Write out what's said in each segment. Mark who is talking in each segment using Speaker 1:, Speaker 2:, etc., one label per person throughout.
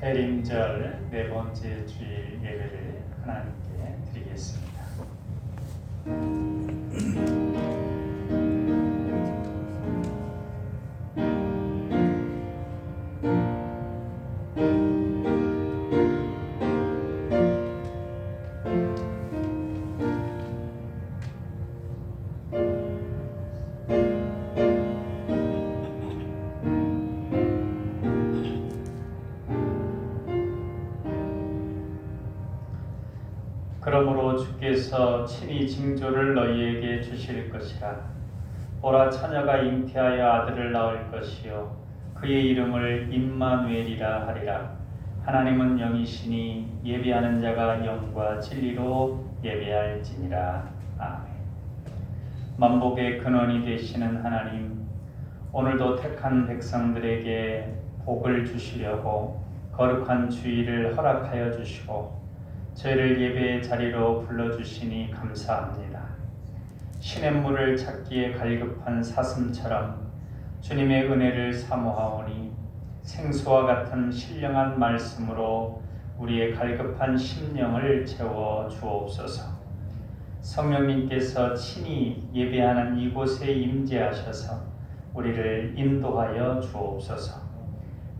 Speaker 1: 대림절 네 번째 주일 예배를 하나님께 드리겠습니다. 그러므로 주께서 친히 징조를 너희에게 주실 것이라. 보라, 처녀가 잉태하여 아들을 낳을 것이요 그의 이름을 임마누엘이라 하리라. 하나님은 영이시니 예배하는 자가 영과 진리로 예배할지니라. 아멘. 만복의 근원이 되시는 하나님, 오늘도 택한 백성들에게 복을 주시려고 거룩한 주일을 허락하여 주시고 저희를 예배의 자리로 불러주시니 감사합니다. 시냇물을 찾기에 갈급한 사슴처럼 주님의 은혜를 사모하오니 생수와 같은 신령한 말씀으로 우리의 갈급한 심령을 채워 주옵소서. 성령님께서 친히 예배하는 이곳에 임재하셔서 우리를 인도하여 주옵소서.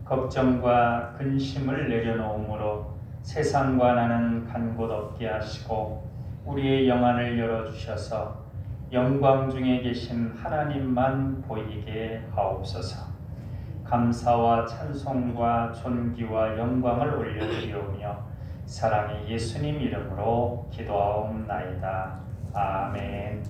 Speaker 1: 걱정과 근심을 내려놓음으로 세상과 나는 간 곳 없게 하시고 우리의 영안을 열어주셔서 영광 중에 계신 하나님만 보이게 하옵소서. 감사와 찬송과 존귀와 영광을 올려드리오며 사랑의 예수님 이름으로 기도하옵나이다. 아멘.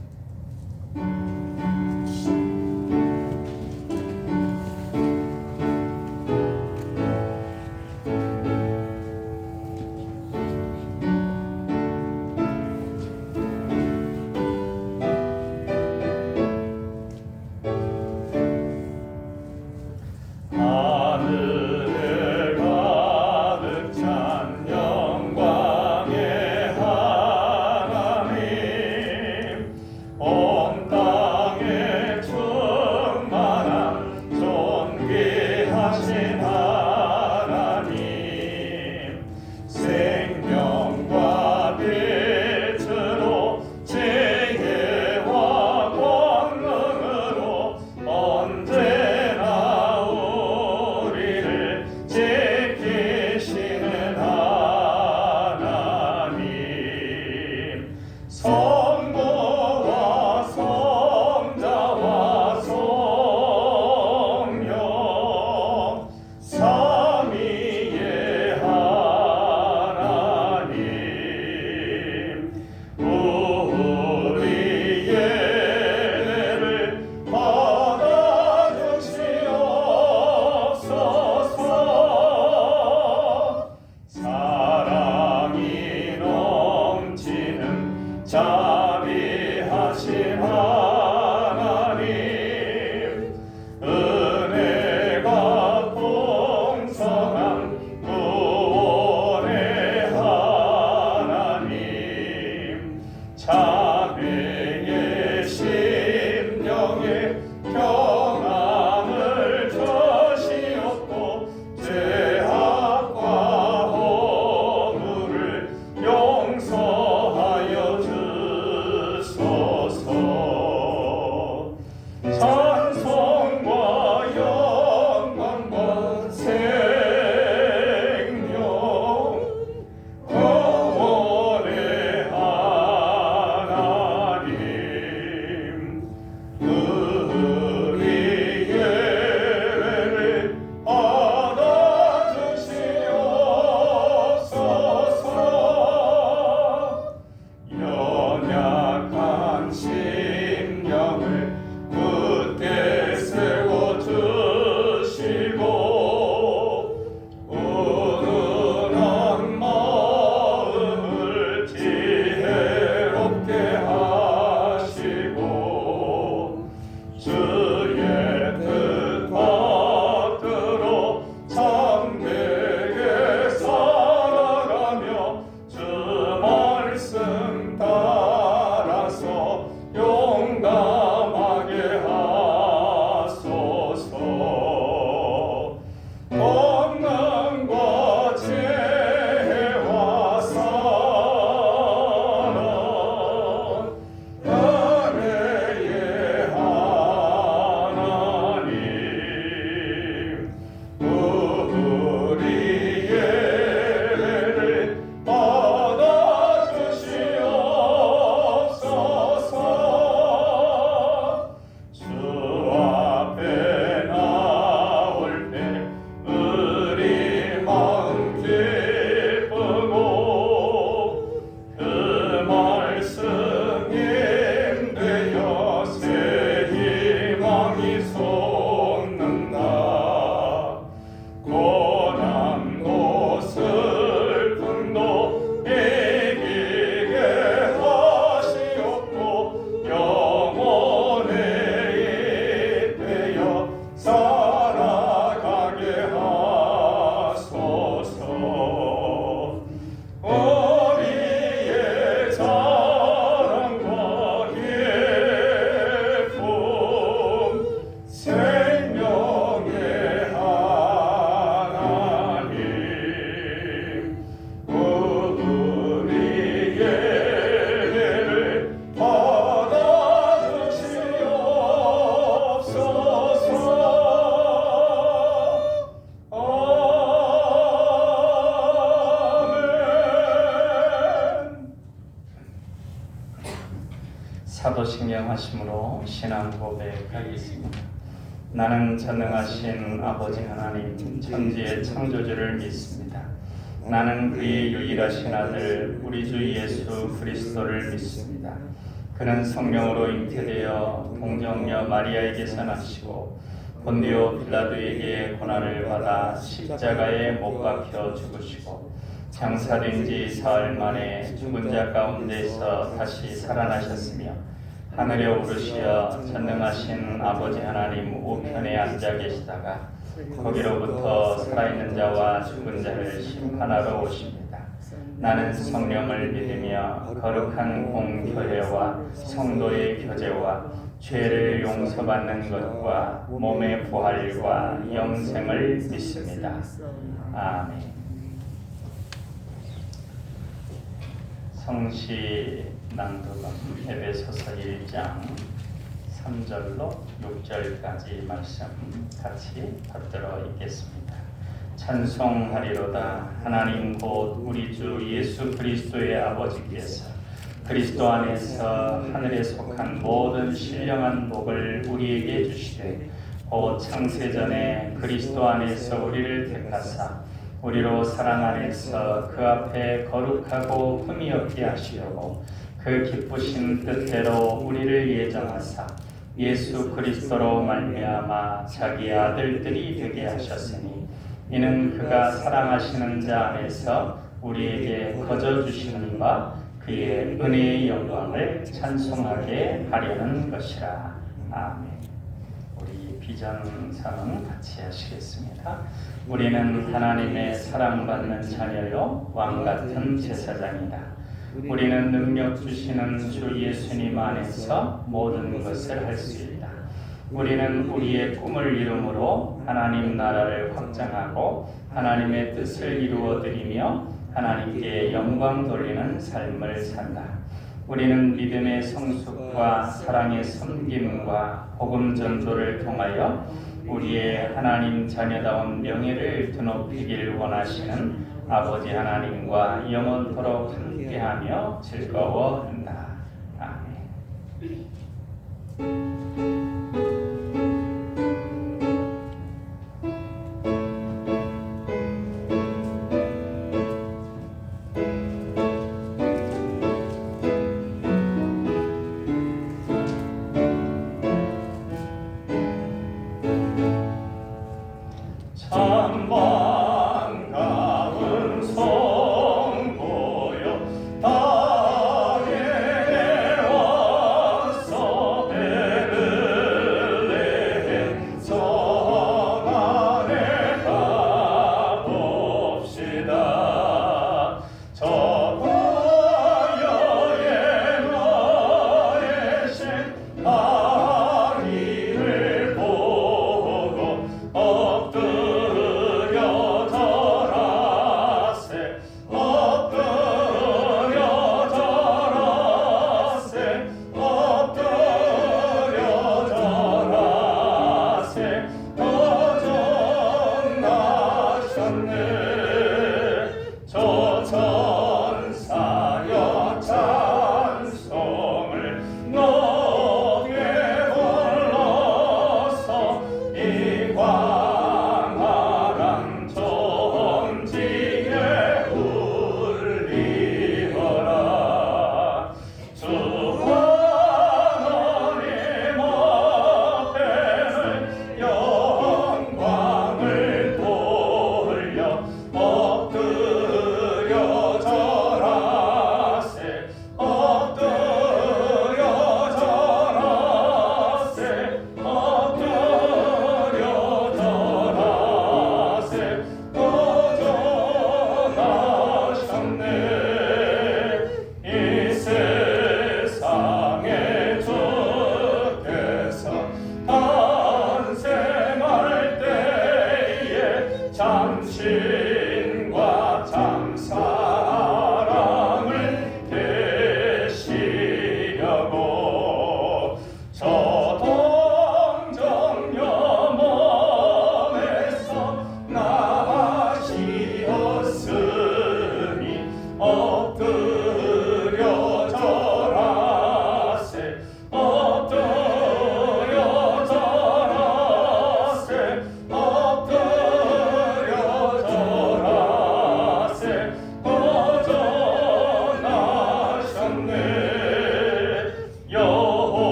Speaker 1: 진정하심으로 신앙 고백하겠습니다. 나는 전능하신 아버지 하나님 천지의 창조주를 믿습니다. 나는 그의 유일하신 아들 우리 주 예수 그리스도를 믿습니다. 그는 성령으로 잉태되어 동정녀 마리아에게서 나시고 본디오 빌라도에게 고난을 받아 십자가에 못 박혀 죽으시고 장사된 지 사흘 만에 죽은 자 가운데서 다시 살아나셨으며 하늘에 오르시어 전능하신 아버지 하나님 우편에 앉아 계시다가 거기로부터 살아있는 자와 죽은 자를 심판하러 오십니다. 나는 성령을 믿으며 거룩한 공교회와 성도의 교제와 죄를 용서받는 것과 몸의 부활과 영생을 믿습니다. 아멘. 성시 낭독은 에베소서 1장 3절로 6절까지 말씀 같이 받들어 읽겠습니다. 찬송하리로다. 하나님 곧 우리 주 예수 그리스도의 아버지께서 그리스도 안에서 하늘에 속한 모든 신령한 복을 우리에게 주시되 곧 창세전에 그리스도 안에서 우리를 택하사 우리로 사랑 안에서 그 앞에 거룩하고 흠이 없게 하시려고 그 기쁘신 뜻대로 우리를 예정하사 예수 그리스도로 말미암아 자기 아들들이 되게 하셨으니 이는 그가 사랑하시는 자 안에서 우리에게 거저 주시는 바 그의 은혜의 영광을 찬송하게 하려는 것이라. 아멘. 우리 비전사는 같이 하시겠습니다. 우리는 하나님의 사랑받는 자녀요 왕같은 제사장이다. 우리는 능력 주시는 주 예수님 안에서 모든 것을 할 수 있다. 우리는 우리의 꿈을 이루므로 하나님 나라를 확장하고 하나님의 뜻을 이루어드리며 하나님께 영광 돌리는 삶을 산다. 우리는 믿음의 성숙과 사랑의 섬김과 복음 전도를 통하여 우리의 하나님 자녀다운 명예를 드높이길 원하시는 아버지 하나님과 영원토록 함께하며 즐거워한다. 아멘.
Speaker 2: 엎드려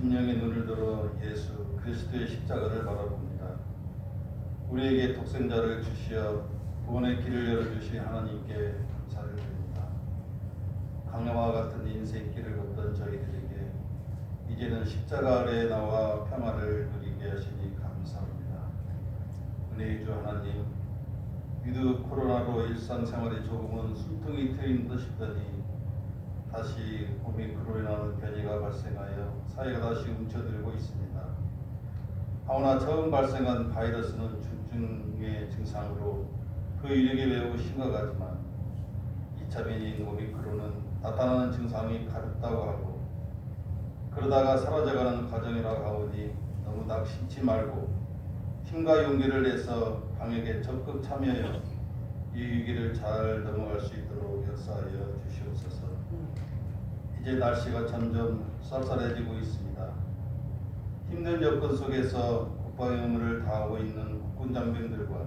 Speaker 2: 심령의 눈을 들어 예수 그리스도의 십자가를 바라봅니다. 우리에게 독생자를 주시어 구원의 길을 열어주신 하나님께 감사를 드립니다. 강야와 같은 인생길을 걷던 저희들에게 이제는 십자가 아래에 나와 평화를 누리게 하시니 감사합니다. 은혜의 주 하나님, 위드 코로나로 일상생활이 조금은 숨통이 트인 듯 싶더니 다시 오미크론이라는 변이가 발생하여 사회가 다시 움츠들고 있습니다. 하오나 처음 발생한 바이러스는 중증의 증상으로 그 이력이 매우 심각하지만 2차 변이인 오미크론은 나타나는 증상이 가볍다고 하고 그러다가 사라져가는 과정이라고 하오니 너무 낙심치 말고 힘과 용기를 내서 방역에 적극 참여하여 이 위기를 잘 넘어갈 수 있도록 역사하여 주시옵소서. 이제 날씨가 점점 쌀쌀해지고 있습니다. 힘든 여건 속에서 국방의 의무를 다하고 있는 국군 장병들과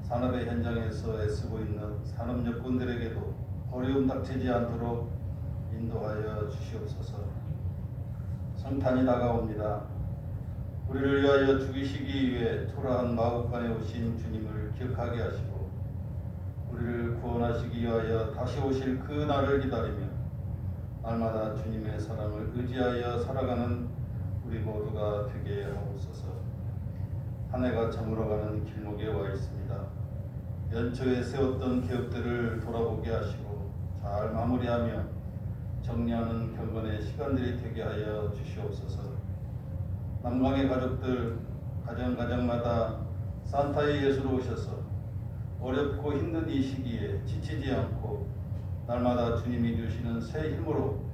Speaker 2: 산업의 현장에서 애쓰고 있는 산업 여군들에게도 어려움 닥치지 않도록 인도하여 주시옵소서. 성탄이 다가옵니다. 우리를 위하여 죽이시기 위해 초라한 마국간에 오신 주님을 기억하게 하시고 우리를 구원하시기 위하여 다시 오실 그 날을 기다리며 날마다 주님의 사랑을 의지하여 살아가는 우리 모두가 되게 하옵소서. 한 해가 저물어가는 길목에 와 있습니다. 연초에 세웠던 계획들을 돌아보게 하시고 잘 마무리하며 정리하는 경건의 시간들이 되게 하여 주시옵소서. 남강의 가족들 가정마다 산타의 예수로 오셔서 어렵고 힘든 이 시기에 지치지 않고 날마다 주님이 주시는 새 힘으로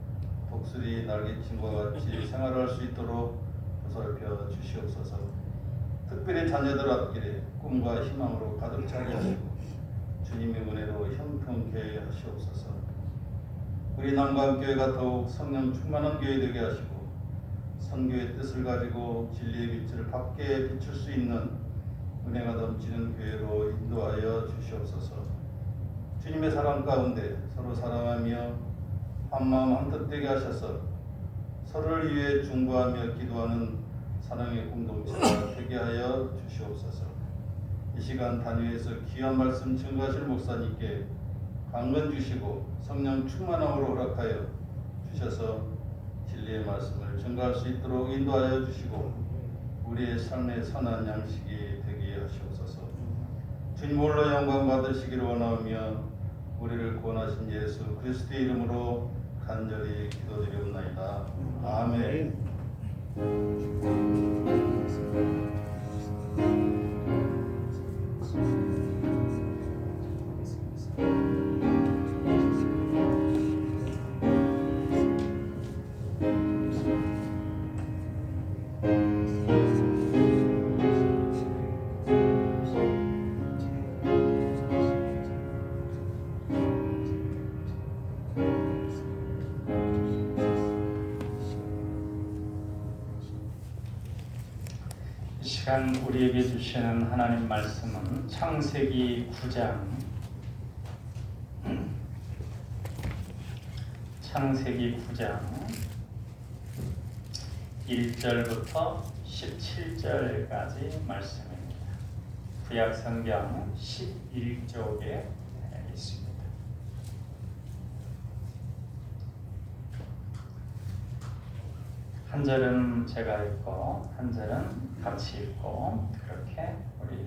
Speaker 2: 독수리 날개침과 같이 생활할 수 있도록 보살펴 주시옵소서. 특별히 자녀들 앞길에 꿈과 희망으로 가득 차게 하시고 주님의 은혜로 형통케 하시옵소서. 우리 남강교회가 더욱 성령 충만한 교회 되게 하시고 선교의 뜻을 가지고 진리의 빛을 밖에 비출 수 있는 은혜가 넘치는 교회로 인도하여 주시옵소서. 주님의 사랑 가운데 서로 사랑하며 한마음 한뜻 되게 하셔서 서로를 위해 중보하며 기도하는 사랑의 공동체가 되게 하여 주시옵소서. 이 시간 단위에서 귀한 말씀 증거하실 목사님께 강건 주시고 성령 충만함으로 허락하여 주셔서 진리의 말씀을 증거할 수 있도록 인도하여 주시고 우리의 삶의 선한 양식이 되게 하시옵소서. 주님 홀로 영광 받으시기를 원하며 우리를 구원하신 예수 그리스도의 이름으로 간절히 기도드리옵나이다. 아멘.
Speaker 1: 이 시간 우리에게 주시는 하나님 말씀은 창세기 9장 1절부터 17절까지 말씀입니다. 구약성경 11쪽에 있습니다. 한 절은 제가 읽고 한 절은 같이 읽고 그렇게 우리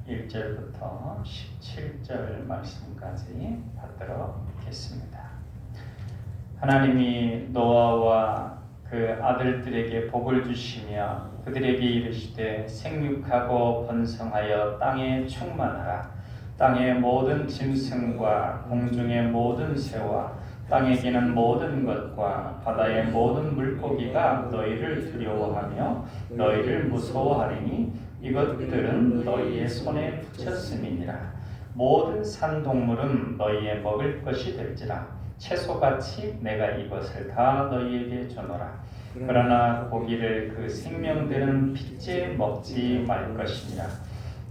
Speaker 1: 1절부터 17절 말씀까지 받도록 하겠습니다. 하나님이 노아와 그 아들들에게 복을 주시며 그들에게 이르시되 생육하고 번성하여 땅에 충만하라. 땅의 모든 짐승과 공중의 모든 새와 땅에 기는 모든 것과 바다의 모든 물고기가 너희를 두려워하며 너희를 무서워하리니 이것들은 너희의 손에 붙였음이니라. 모든 산 동물은 너희의 먹을 것이 될지라. 채소같이 내가 이것을 다 너희에게 주노라. 그러나 고기를 그 생명되는 핏째 먹지 말 것이니라.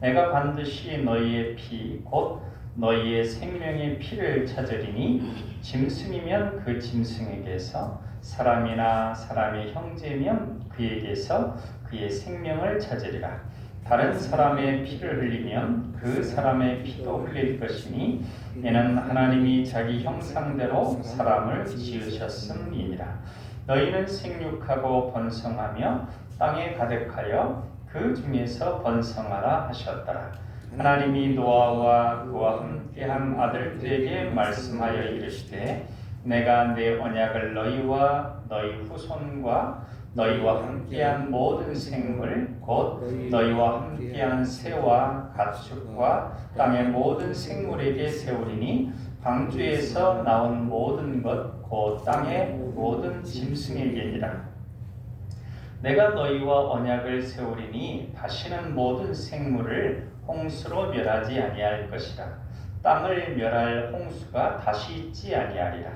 Speaker 1: 내가 반드시 너희의 피 곧 너희의 생명의 피를 찾으리니 짐승이면 그 짐승에게서 사람이나 사람의 형제면 그에게서 그의 생명을 찾으리라. 다른 사람의 피를 흘리면 그 사람의 피도 흘릴 것이니 이는 하나님이 자기 형상대로 사람을 지으셨음이니라. 너희는 생육하고 번성하며 땅에 가득하여 그 중에서 번성하라 하셨더라. 하나님이 노아와 그와 함께한 아들들에게 말씀하여 이르시되 내가 내 언약을 너희와 너희 후손과 너희와 함께한 모든 생물 곧 너희와 함께한 새와 가축과 땅의 모든 생물에게 세우리니 방주에서 나온 모든 것 곧 땅의 모든 짐승에게니라. 내가 너희와 언약을 세우리니 다시는 모든 생물을 홍수로 멸하지 아니할 것이라. 땅을 멸할 홍수가 다시 있지 아니하리라.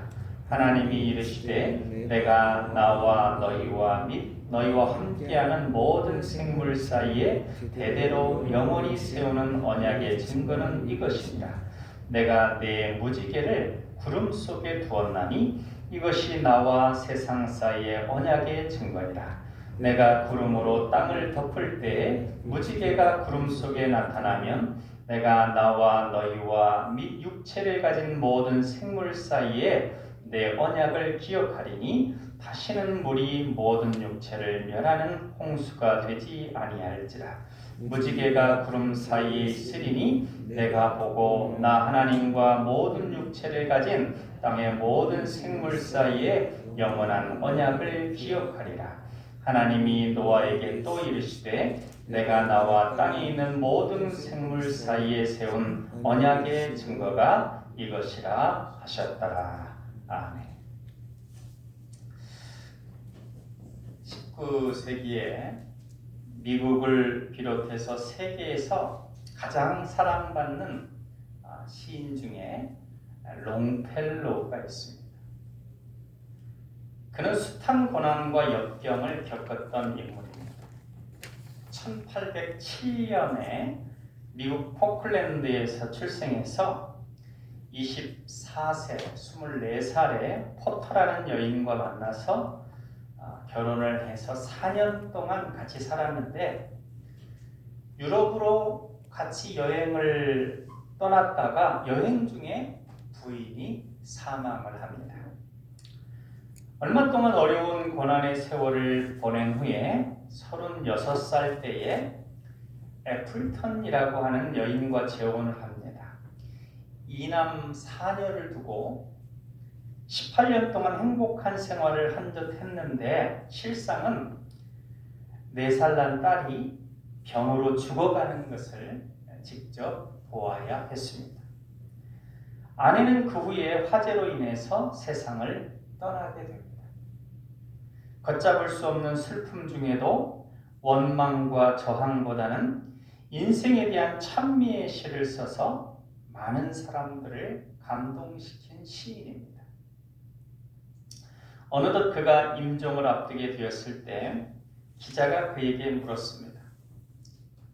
Speaker 1: 하나님이 이르시되 내가 나와 너희와 및 너희와 함께하는 모든 생물 사이에 대대로 영원히 세우는 언약의 증거는 이것이니라. 내가 내 무지개를 구름 속에 두었나니 이것이 나와 세상 사이의 언약의 증거니라. 내가 구름으로 땅을 덮을 때에 무지개가 구름 속에 나타나면 내가 나와 너희와 및 육체를 가진 모든 생물 사이에 내 언약을 기억하리니 다시는 물이 모든 육체를 멸하는 홍수가 되지 아니할지라. 무지개가 구름 사이에 있으리니 내가 보고 나 하나님과 모든 육체를 가진 땅의 모든 생물 사이에 영원한 언약을 기억하리라. 하나님이 노아에게 또 이르시되 내가 나와 땅에 있는 모든 생물 사이에 세운 언약의 증거가 이것이라 하셨더라. 아멘. 19세기에 미국을 비롯해서 세계에서 가장 사랑받는 시인 중에 롱펠로우가 있습니다. 그는 숱한 고난과 역경을 겪었던 인물입니다. 1807년에 미국 포클랜드에서 출생해서 24세, 24살에 포터라는 여인과 만나서 결혼을 해서 4년 동안 같이 살았는데 유럽으로 같이 여행을 떠났다가 여행 중에 부인이 사망을 합니다. 얼마 동안 어려운 고난의 세월을 보낸 후에 36살 때에 애플턴이라고 하는 여인과 재혼을 합니다. 이남 4녀를 두고 18년 동안 행복한 생활을 한 듯 했는데 실상은 4살 난 딸이 병으로 죽어가는 것을 직접 보아야 했습니다. 아내는 그 후에 화재로 인해서 세상을 떠나게 됩니다. 걷잡을 수 없는 슬픔 중에도 원망과 저항보다는 인생에 대한 찬미의 시를 써서 많은 사람들을 감동시킨 시인입니다. 어느덧 그가 임종을 앞두게 되었을 때 기자가 그에게 물었습니다.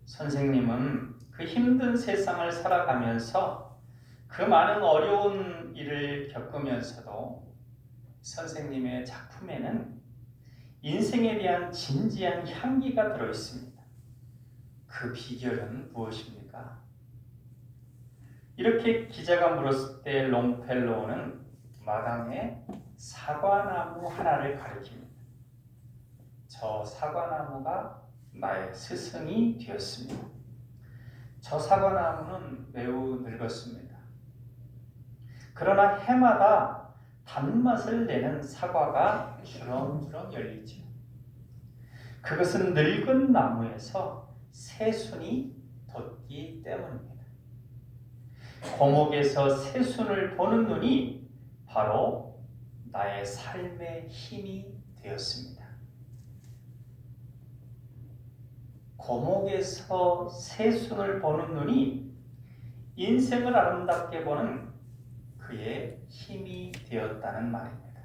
Speaker 1: 선생님은 그 힘든 세상을 살아가면서 그 많은 어려운 일을 겪으면서도 선생님의 작품에는 인생에 대한 진지한 향기가 들어있습니다. 그 비결은 무엇입니까? 이렇게 기자가 물었을 때 롱펠로우는 마당에 사과나무 하나를 가리킵니다. 저 사과나무가 나의 스승이 되었습니다. 저 사과나무는 매우 늙었습니다. 그러나 해마다 단맛을 내는 사과가 주렁주렁 열리죠. 그것은 늙은 나무에서 새순이 돋기 때문입니다. 고목에서 새순을 보는 눈이 바로 나의 삶의 힘이 되었습니다. 고목에서 새순을 보는 눈이 인생을 아름답게 보는 그의 힘이 되었다는 말입니다.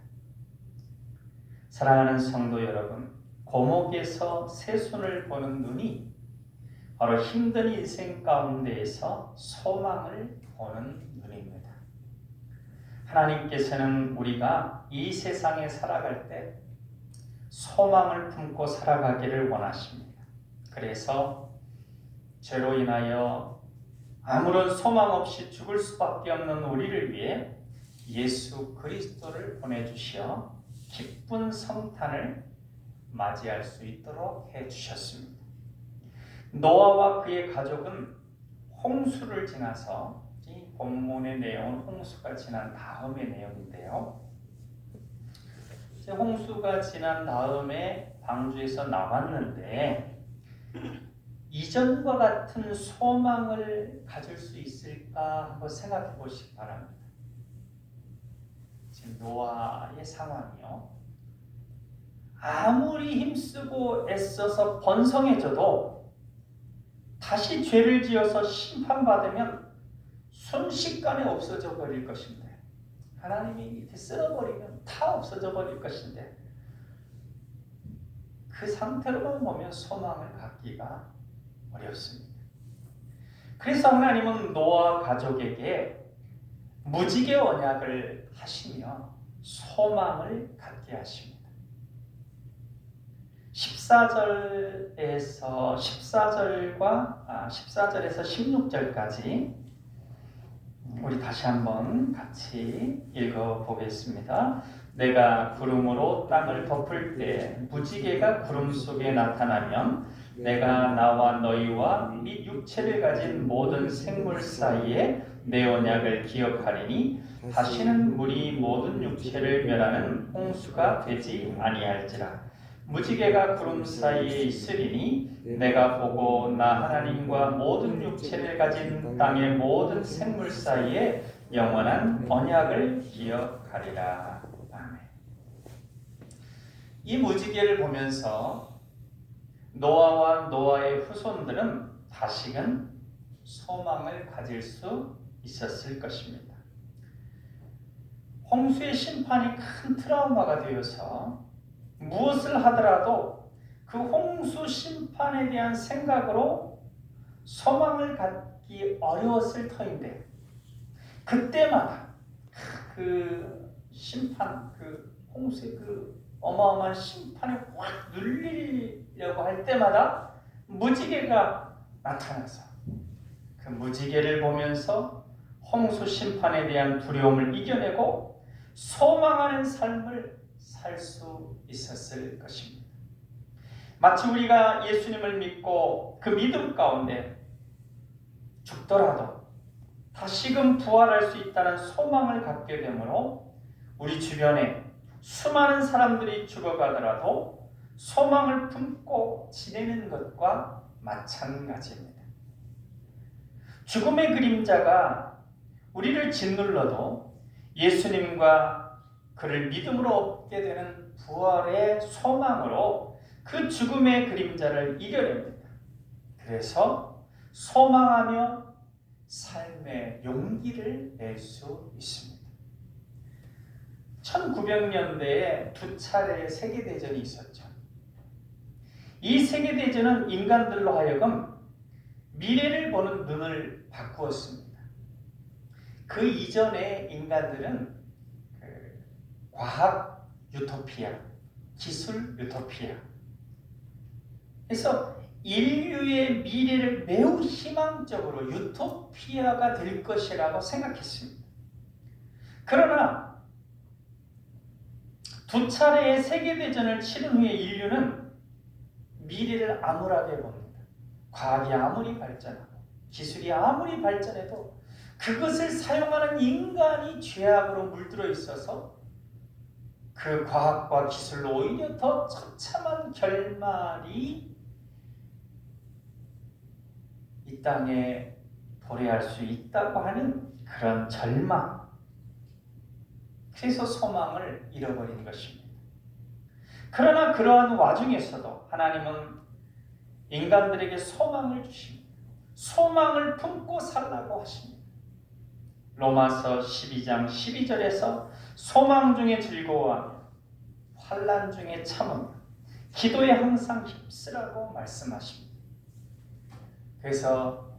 Speaker 1: 사랑하는 성도 여러분, 고목에서 새순을 보는 눈이 바로 힘든 인생 가운데에서 소망을 보는 눈입니다. 하나님께서는 우리가 이 세상에 살아갈 때 소망을 품고 살아가기를 원하십니다. 그래서 죄로 인하여 아무런 소망 없이 죽을 수밖에 없는 우리를 위해 예수 그리스도를 보내주시어 기쁜 성탄을 맞이할 수 있도록 해주셨습니다. 노아와 그의 가족은 홍수를 지나서, 이 본문의 내용은 홍수가 지난 다음의 내용인데요. 이제 홍수가 지난 다음에 방주에서 나왔는데 이전과 같은 소망을 가질 수 있을까 한번 생각해 보시기 바랍니다. 지금 노아의 상황이요. 아무리 힘쓰고 애써서 번성해져도 다시 죄를 지어서 심판받으면 순식간에 없어져 버릴 것인데, 하나님이 이렇게 쓸어버리면 다 없어져 버릴 것인데, 그 상태로만 보면 소망을 갖기가 어렵습니다. 그래서 하나님은 노아 가족에게 무지개 언약을 하시며 소망을 갖게 하십니다. 14절에서 16절까지 우리 다시 한번 같이 읽어보겠습니다. 내가 구름으로 땅을 덮을 때 무지개가 구름 속에 나타나면 내가 나와 너희와 및 육체를 가진 모든 생물 사이에 내 언약을 기억하리니 다시는 물이 모든 육체를 멸하는 홍수가 되지 아니할지라. 무지개가 구름 사이에 있으리니 내가 보고 나 하나님과 모든 육체를 가진 땅의 모든 생물 사이에 영원한 언약을 기억하리라. 아멘. 이 무지개를 보면서 노아와 노아의 후손들은 다시금 소망을 가질 수 있었을 것입니다. 홍수의 심판이 큰 트라우마가 되어서 무엇을 하더라도 그 홍수 심판에 대한 생각으로 소망을 갖기 어려웠을 터인데, 그때마다 그 심판, 그 홍수의 그 어마어마한 심판에 확 눌리려고 할 때마다 무지개가 나타나서 그 무지개를 보면서 홍수 심판에 대한 두려움을 이겨내고 소망하는 삶을 살 수 있었을 것입니다. 마치 우리가 예수님을 믿고 그 믿음 가운데 죽더라도 다시금 부활할 수 있다는 소망을 갖게 되므로 우리 주변에 수많은 사람들이 죽어가더라도 소망을 품고 지내는 것과 마찬가지입니다. 죽음의 그림자가 우리를 짓눌러도 예수님과 그를 믿음으로 얻게 되는 부활의 소망으로 그 죽음의 그림자를 이겨냅니다. 그래서 소망하며 삶의 용기를 낼 수 있습니다. 1900년대에 두 차례의 세계대전이 있었죠. 이 세계대전은 인간들로 하여금 미래를 보는 눈을 바꾸었습니다. 그 이전에 인간들은 과학 유토피아, 기술 유토피아, 그래서 인류의 미래를 매우 희망적으로 유토피아가 될 것이라고 생각했습니다. 그러나 두 차례의 세계대전을 치른 후에 인류는 미래를 암울하게 봅니다. 과학이 아무리 발전하고 기술이 아무리 발전해도 그것을 사용하는 인간이 죄악으로 물들어 있어서 그 과학과 기술로 오히려 더 처참한 결말이 이 땅에 도래할 수 있다고 하는 그런 절망, 그래서 소망을 잃어버린 것입니다. 그러나 그러한 와중에서도 하나님은 인간들에게 소망을 주십니다. 소망을 품고 살라고 하십니다. 로마서 12장 12절에서 소망 중에 즐거워하며 환난 중에 참으며 기도에 항상 힘쓰라고 말씀하십니다. 그래서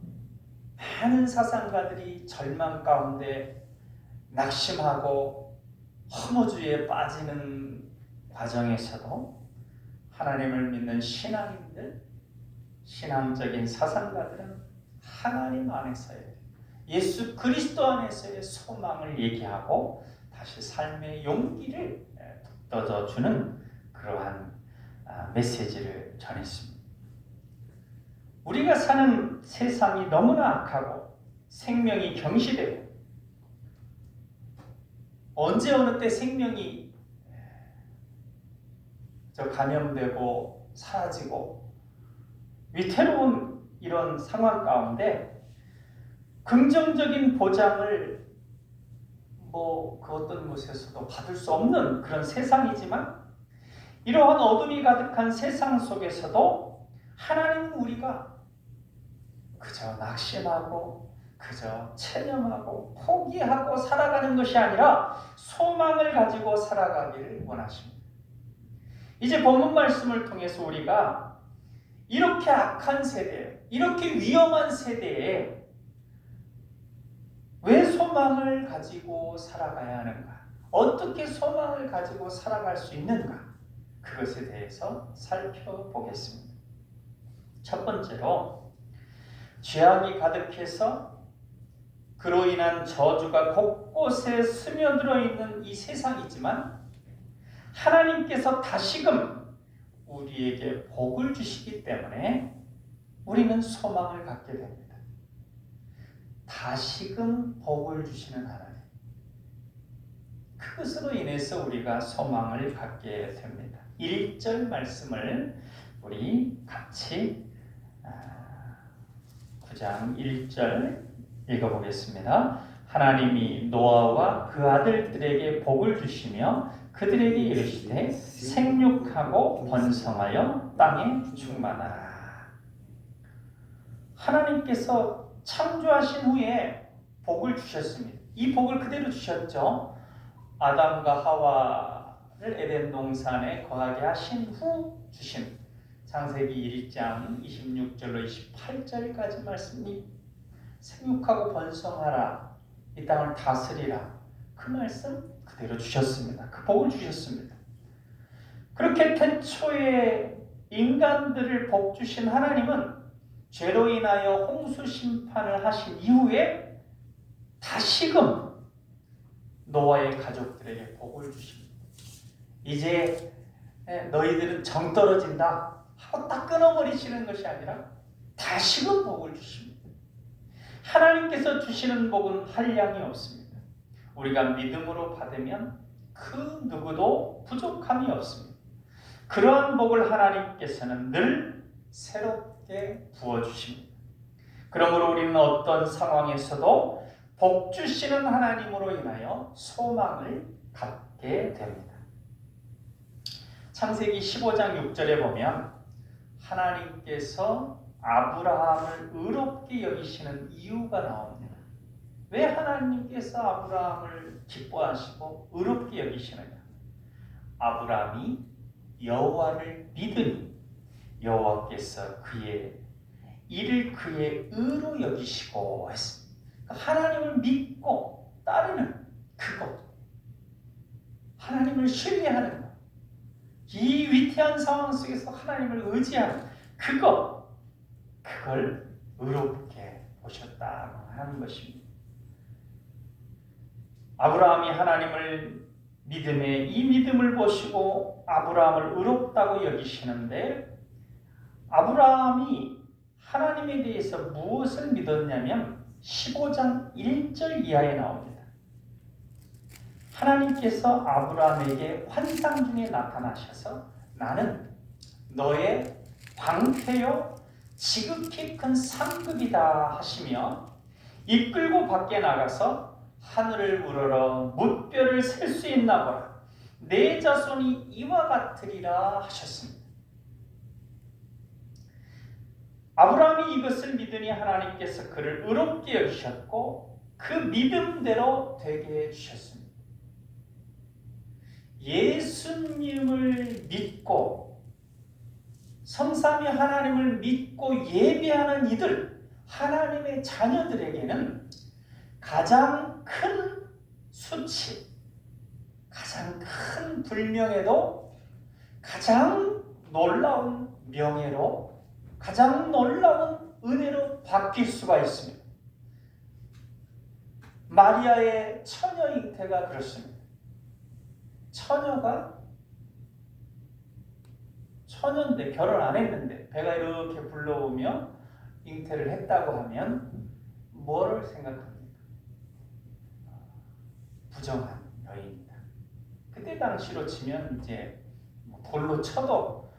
Speaker 1: 많은 사상가들이 절망 가운데 낙심하고 허무주의에 빠지는 과정에서도 하나님을 믿는 신앙인들, 신앙적인 사상가들은 하나님 안에서의, 예수 그리스도 안에서의 소망을 얘기하고 다시 삶의 용기를 북돋아주는 그러한 메시지를 전했습니다. 우리가 사는 세상이 너무나 악하고 생명이 경시돼요. 언제 어느 때 생명이 감염되고 사라지고 위태로운 이런 상황 가운데 긍정적인 보장을 그 어떤 곳에서도 받을 수 없는 그런 세상이지만, 이러한 어둠이 가득한 세상 속에서도 하나님은 우리가 그저 낙심하고 그저 체념하고 포기하고 살아가는 것이 아니라 소망을 가지고 살아가기를 원하십니다. 이제 본문 말씀을 통해서 우리가 이렇게 악한 세대, 이렇게 위험한 세대에 왜 소망을 가지고 살아가야 하는가? 어떻게 소망을 가지고 살아갈 수 있는가? 그것에 대해서 살펴보겠습니다. 첫 번째로, 죄악이 가득해서 그로 인한 저주가 곳곳에 스며들어 있는 이 세상이지만 하나님께서 다시금 우리에게 복을 주시기 때문에 우리는 소망을 갖게 됩니다. 다시금 복을 주시는 하나님, 그것으로 인해서 우리가 소망을 갖게 됩니다. 1절 말씀을 우리 같이 9장 1절 읽어보겠습니다. 하나님이 노아와 그 아들들에게 복을 주시며 그들에게 이르시되 생육하고 번성하여 땅에 충만하라. 하나님께서 창조하신 후에 복을 주셨습니다. 이 복을 그대로 주셨죠. 아담과 하와를 에덴 동산에 거하게 하신 후 주신 창세기 1장 26절로 28절까지 말씀이 생육하고 번성하라, 이 땅을 다스리라, 그 말씀 그대로 주셨습니다. 그 복을 주셨습니다. 그렇게 태초에 인간들을 복 주신 하나님은 죄로 인하여 홍수 심판을 하신 이후에 다시금 노아의 가족들에게 복을 주십니다. 이제 너희들은 정 떨어진다 하고 딱 끊어버리시는 것이 아니라 다시금 복을 주십니다. 하나님께서 주시는 복은 한량이 없습니다. 우리가 믿음으로 받으면 그 누구도 부족함이 없습니다. 그러한 복을 하나님께서는 늘 새롭게 부어주십니다. 그러므로 우리는 어떤 상황에서도 복 주시는 하나님으로 인하여 소망을 갖게 됩니다. 창세기 15장 6절에 보면 하나님께서 아브라함을 의롭게 여기시는 이유가 나옵니다. 왜 하나님께서 아브라함을 기뻐하시고 의롭게 여기시느냐? 아브라함이 여호와를 믿으니 여호와께서 그의 이를 그의 의로 여기시고 했습니다. 하나님을 믿고 따르는 그것, 하나님을 신뢰하는 것, 이 위태한 상황 속에서 하나님을 의지하는 그걸 의롭게 보셨다고 하는 것입니다. 아브라함이 하나님을 이 믿음을 보시고 아브라함을 의롭다고 여기시는데, 아브라함이 하나님에 대해서 무엇을 믿었냐면 15장 1절 이하에 나옵니다. 하나님께서 아브라함에게 환상 중에 나타나셔서 나는 너의 방패요 지극히 큰 상급이다 하시며 이끌고 밖에 나가서 하늘을 우러러 뭇별을 셀 수 있나 보라. 내 자손이 이와 같으리라 하셨습니다. 아브라함이 이것을 믿으니 하나님께서 그를 의롭게 여기셨고 그 믿음대로 되게 해주셨습니다. 예수님을 믿고 성삼위 하나님을 믿고 예배하는 이들, 하나님의 자녀들에게는 가장 큰 수치, 가장 큰 불명예도 가장 놀라운 명예로, 가장 놀라운 은혜로 바뀔 수가 있습니다. 마리아의 처녀 잉태가 그렇습니다. 처녀인데 결혼 안 했는데 배가 이렇게 불러오며 잉태를 했다고 하면 뭐를 생각합니까? 부정한 여인이다. 그때 당시로 치면 이제 돌로 쳐서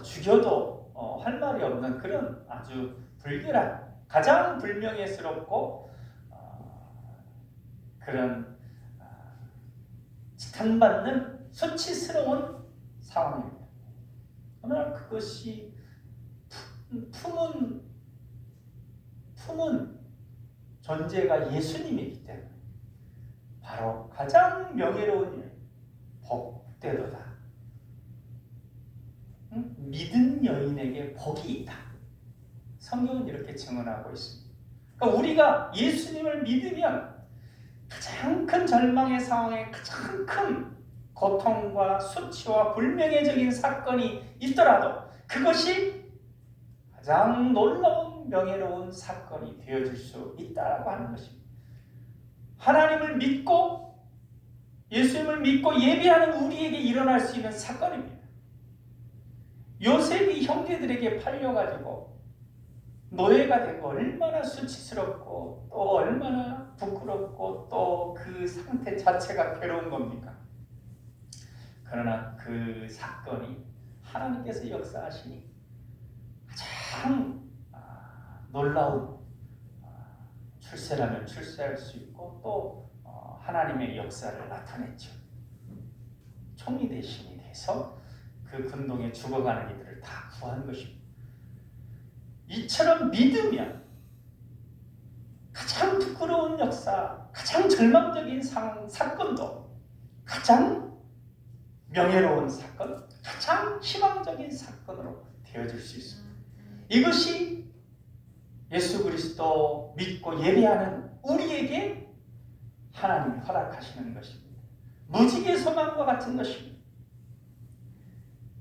Speaker 1: 죽여도 할 말이 없는 그런 아주 불결한, 가장 불명예스럽고 그런 지탄받는 수치스러운 상황입니다. 어느 날 그것이 품은 존재가 예수님이기 때문에 바로 가장 명예로운 일, 복되도다. 믿은 여인에게 복이 있다. 성경은 이렇게 증언하고 있습니다. 그러니까 우리가 예수님을 믿으면 가장 큰 절망의 상황에 가장 큰 고통과 수치와 불명예적인 사건이 있더라도 그것이 가장 놀라운 명예로운 사건이 되어질 수 있다고 하는 것입니다. 하나님을 믿고 예수님을 믿고 예배하는 우리에게 일어날 수 있는 사건입니다. 요셉이 형제들에게 팔려가지고 노예가 되고 얼마나 수치스럽고 또 얼마나 부끄럽고 또 그 상태 자체가 괴로운 겁니까? 그러나 그 사건이 하나님께서 역사하시니 가장 놀라운 출세라면 출세할 수 있고 또 하나님의 역사를 나타냈죠. 총리 대신이 돼서 그 군동에 죽어가는 이들을 다 구한 것입니다. 이처럼 믿으면 가장 부끄러운 역사, 가장 절망적인 사건도 가장 명예로운 사건, 가장 희망적인 사건으로 되어질 수 있습니다. 이것이 예수 그리스도 믿고 예배하는 우리에게 하나님이 허락하시는 것입니다. 무지개 소망과 같은 것입니다.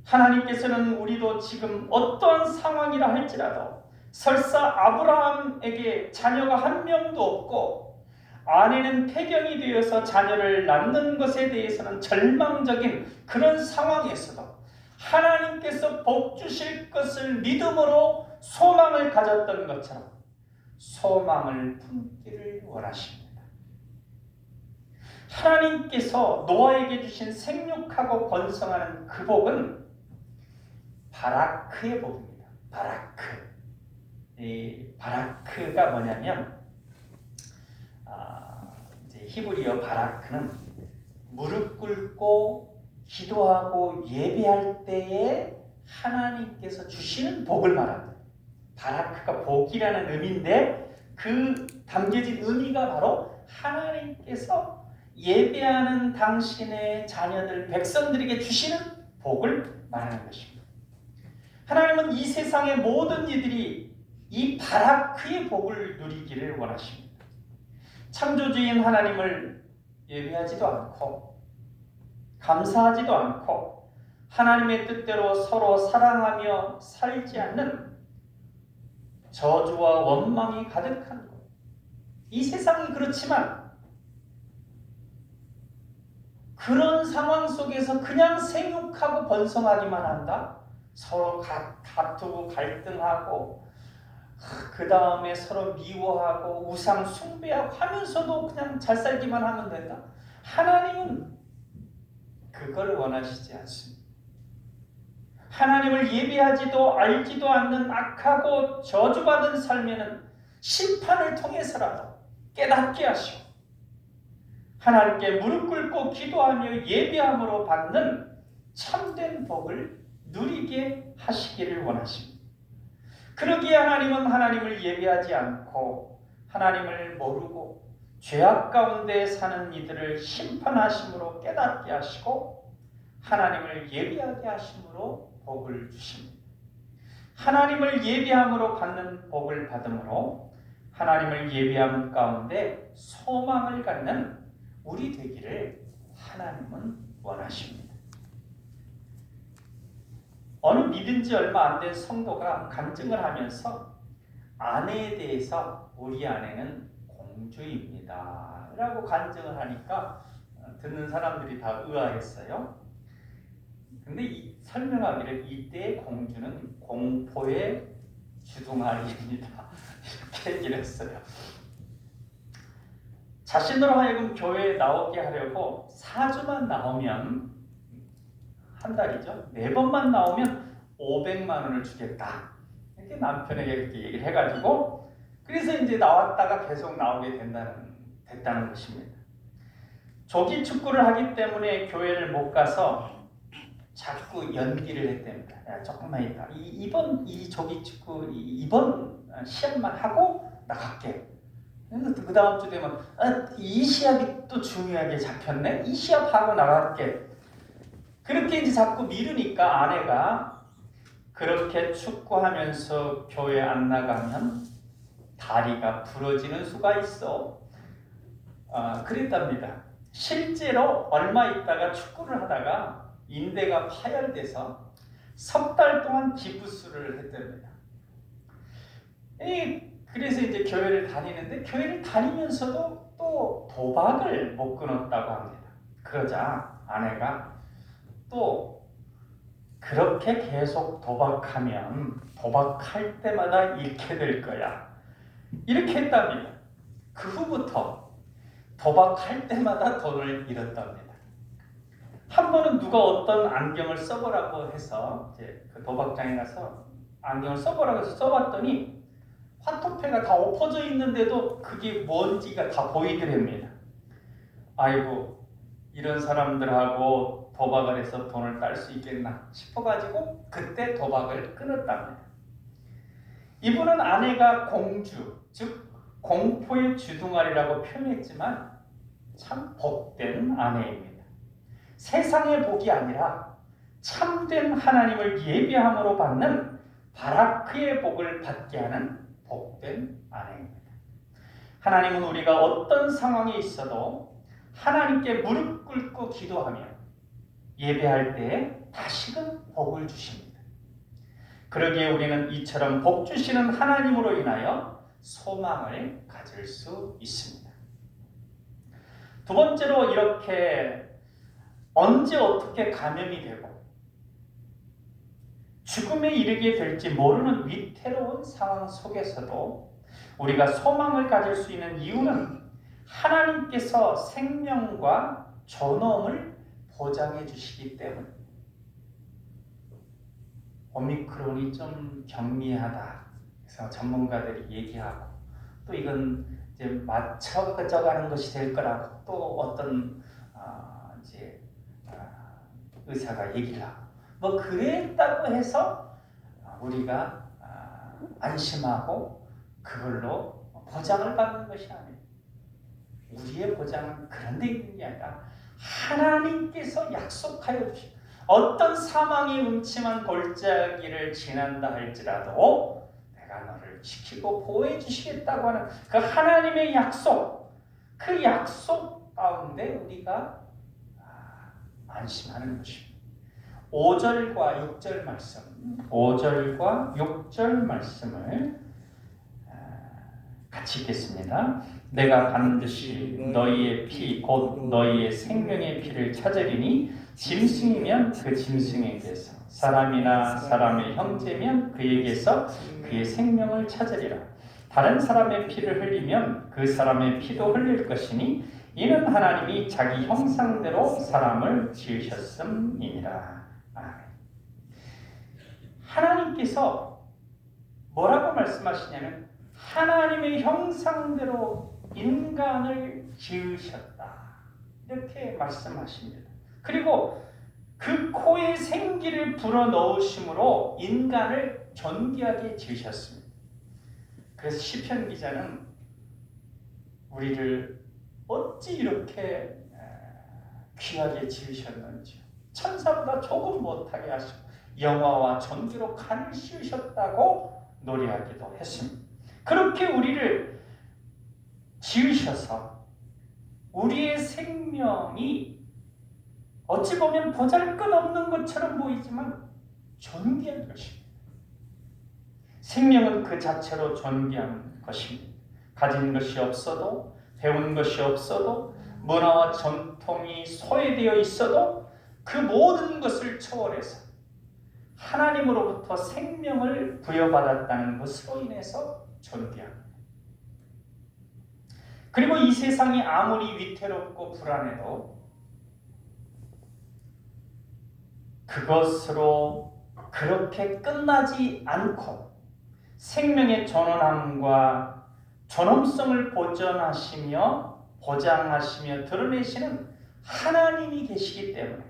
Speaker 1: 하나님께서는 우리도 지금 어떠한 상황이라 할지라도 설사 아브라함에게 자녀가 한 명도 없고 아내는 폐경이 되어서 자녀를 낳는 것에 대해서는 절망적인 그런 상황에서도 하나님께서 복 주실 것을 믿음으로 소망을 가졌던 것처럼 소망을 품기를 원하십니다. 하나님께서 노아에게 주신 생육하고 번성하는 그 복은 바라크의 복입니다. 바라크. 이 바라크가 뭐냐면 이제 히브리어 바라크는 무릎 꿇고 기도하고 예배할 때에 하나님께서 주시는 복을 말합니다. 바라크가 복이라는 의미인데 그 담겨진 의미가 바로 하나님께서 예배하는 당신의 자녀들, 백성들에게 주시는 복을 말하는 것입니다. 하나님은 이 세상의 모든 이들이 이 바라크의 복을 누리기를 원하십니다. 창조주인 하나님을 예배하지도 않고 감사하지도 않고 하나님의 뜻대로 서로 사랑하며 살지 않는 저주와 원망이 가득한 것. 이 세상이 그렇지만 그런 상황 속에서 그냥 생육하고 번성하기만 한다? 서로 다투고 갈등하고 그 다음에 서로 미워하고 우상 숭배하고 하면서도 그냥 잘 살기만 하면 된다? 하나님은 그걸 원하시지 않습니다. 하나님을 예배하지도 알지도 않는 악하고 저주받은 삶에는 심판을 통해서라도 깨닫게 하시고 하나님께 무릎 꿇고 기도하며 예배함으로 받는 참된 복을 누리게 하시기를 원하십니다. 그러기에 하나님은 하나님을 예배하지 않고 하나님을 모르고 죄악 가운데 사는 이들을 심판하심으로 깨닫게 하시고 하나님을 예배하게 하심으로 복을 주십니다. 하나님을 예배함으로 받는 복을 받음으로 하나님을 예배하는 가운데 소망을 갖는 우리 되기를 하나님은 원하십니다. 어느 믿은 지 얼마 안 된 성도가 간증을 하면서 아내에 대해서 우리 아내는 공주입니다 라고 간증을 하니까 듣는 사람들이 다 의아했어요. 근데 설명하기를 이때의 공주는 공포의 주둥아리입니다 이렇게 얘기를 했어요. 자신으로 하여금 교회에 나오게 하려고 4주만 나오면, 한 달이죠, 4번만 나오면 500만 원을 주겠다 이렇게 남편에게 그렇게 얘기를 해가지고, 그래서 이제 나왔다가 계속 나오게 됐다는 것입니다. 조기 축구를 하기 때문에 교회를 못 가서 자꾸 연기를 했답니다. 야, 조금만 있다. 이번 조기 축구 이번 시합만 하고 나갈게. 그 다음 주 되면 이 시합이 또 중요하게 잡혔네. 이 시합하고 나갈게. 그렇게 이제 자꾸 미루니까 아내가 그렇게 축구하면서 교회 안 나가면 다리가 부러지는 수가 있어. 그랬답니다. 실제로 얼마 있다가 축구를 하다가 인대가 파열돼서 석 달 동안 기부스를 했답니다. 그래서 이제 교회를 다니는데 교회를 다니면서도 또 도박을 못 끊었다고 합니다. 그러자 아내가 또 그렇게 계속 도박하면 도박할 때마다 잃게 될 거야 이렇게 했답니다. 그 후부터 도박할 때마다 돈을 잃었답니다. 한 번은 누가 어떤 안경을 써보라고 해서 이제 그 도박장에 가서 안경을 써보라고 해서 써봤더니 화투패가 다 엎어져 있는데도 그게 뭔지가 다 보이더랍니다. 아이고, 이런 사람들하고 도박을 해서 돈을 딸 수 있겠나 싶어가지고 그때 도박을 끊었답니다. 이분은 아내가 공주, 즉 공포의 주둥아리라고 표현했지만 참 복된 아내입니다. 세상의 복이 아니라 참된 하나님을 예배함으로 받는 바라크의 복을 받게 하는 복된 아내입니다. 하나님은 우리가 어떤 상황에 있어도 하나님께 무릎 꿇고 기도하며 예배할 때 다시금 복을 주십니다. 그러기에 우리는 이처럼 복 주시는 하나님으로 인하여 소망을 가질 수 있습니다. 두 번째로, 이렇게 언제 어떻게 감염이 되고 죽음에 이르게 될지 모르는 위태로운 상황 속에서도 우리가 소망을 가질 수 있는 이유는 하나님께서 생명과 존엄을 보장해 주시기 때문입니다. 오미크론이 좀 경미하다 그래서 전문가들이 얘기하고, 또 이건 이제 맞춰져가는 것이 될 거라고 또 어떤 의사가 얘기를 하고, 뭐 그랬다고 해서 우리가 안심하고 그걸로 보장을 받는 것이 아니에요. 우리의 보장은 그런 데 있는 게 아니라 하나님께서 약속하여 주신, 어떤 사망의 음침한 골짜기를 지난다 할지라도 내가 너를 지키고 보호해 주시겠다고 하는 그 하나님의 약속, 그 약속 가운데 우리가 안심하는 것입니다. 5절과 6절 말씀, 5절과 6절 말씀을 같이 읽겠습니다. 내가 반드시 너희의 피, 곧 너희의 생명의 피를 찾으리니 짐승이면 그 짐승에게서, 사람이나 사람의 형제면 그에게서 그의 생명을 찾으리라. 다른 사람의 피를 흘리면 그 사람의 피도 흘릴 것이니 이는 하나님이 자기 형상대로 사람을 지으셨음이니라. 하나님께서 뭐라고 말씀하시냐면 하나님의 형상대로 인간을 지으셨다 이렇게 말씀하십니다. 그리고 그 코에 생기를 불어넣으심으로 인간을 존귀하게 지으셨습니다. 그래서 시편 기자는 우리를 어찌 이렇게 귀하게 지으셨는지, 천사보다 조금 못하게 하시고 영화와 전기로 간을 씌우셨다고 노래하기도 했습니다. 그렇게 우리를 지으셔서 우리의 생명이 어찌 보면 보잘것없는 것처럼 보이지만 존귀한 것입니다. 생명은 그 자체로 존귀한 것입니다. 가진 것이 없어도, 배운 것이 없어도, 문화와 전통이 소외되어 있어도 그 모든 것을 초월해서 하나님으로부터 생명을 부여받았다는 것으로 인해서 존귀합니다. 그리고 이 세상이 아무리 위태롭고 불안해도 그것으로 그렇게 끝나지 않고 생명의 존엄함과 존엄성을 보장하시며 드러내시는 하나님이 계시기 때문에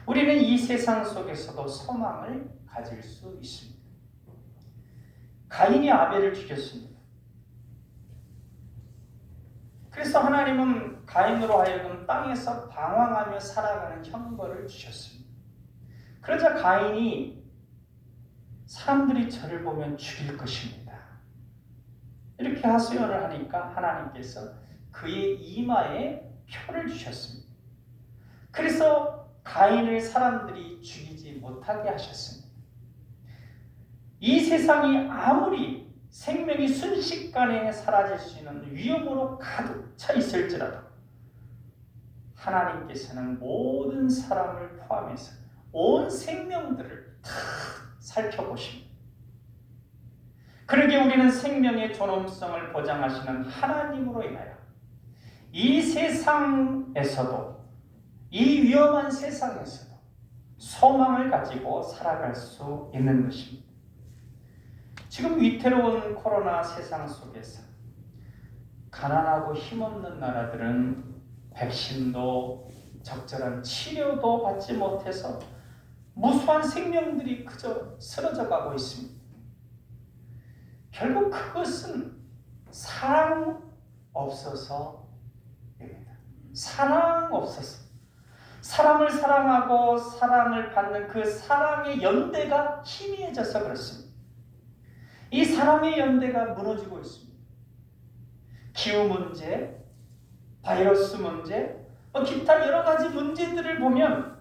Speaker 1: 우리는 이 세상 속에서도 소망을 가질 수 있습니다. 가인이 아벨을 죽였습니다. 그래서 하나님은 가인으로 하여금 땅에서 방황하며 살아가는 형벌을 주셨습니다. 그러자 가인이 사람들이 저를 보면 죽일 것입니다. 이렇게 하소연을 하니까 하나님께서 그의 이마에 표를 주셨습니다. 그래서 가인을 사람들이 죽이지 못하게 하셨습니다. 이 세상이 아무리 생명이 순식간에 사라질 수 있는 위험으로 가득 차 있을지라도 하나님께서는 모든 사람을 포함해서 온 생명들을 다 살펴보십니다. 그러기에 우리는 생명의 존엄성을 보장하시는 하나님으로 인하여 이 세상에서도, 이 위험한 세상에서도 소망을 가지고 살아갈 수 있는 것입니다. 지금 위태로운 코로나 세상 속에서 가난하고 힘없는 나라들은 백신도 적절한 치료도 받지 못해서 무수한 생명들이 그저 쓰러져 가고 있습니다. 결국 그것은 사랑 없어서입니다. 사랑 없어서. 사람을 사랑하고 사랑을 받는 그 사랑의 연대가 희미해져서 그렇습니다. 이 사랑의 연대가 무너지고 있습니다. 기후 문제, 바이러스 문제, 기타 여러 가지 문제들을 보면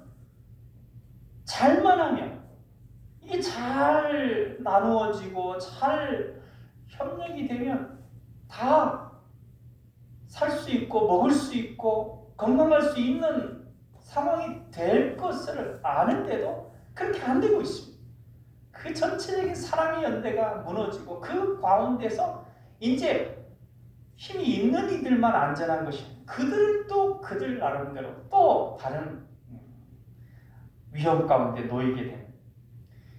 Speaker 1: 잘만 하면 이게 잘 나누어지고 잘 협력이 되면 다 살 수 있고 먹을 수 있고 건강할 수 있는 상황이 될 것을 아는데도 그렇게 안 되고 있습니다. 그 전체적인 사랑의 연대가 무너지고 그 가운데서 이제 힘이 있는 이들만 안전한 것입니다. 그들도 그들 나름대로 또 다른 위험 가운데 놓이게 됩니다.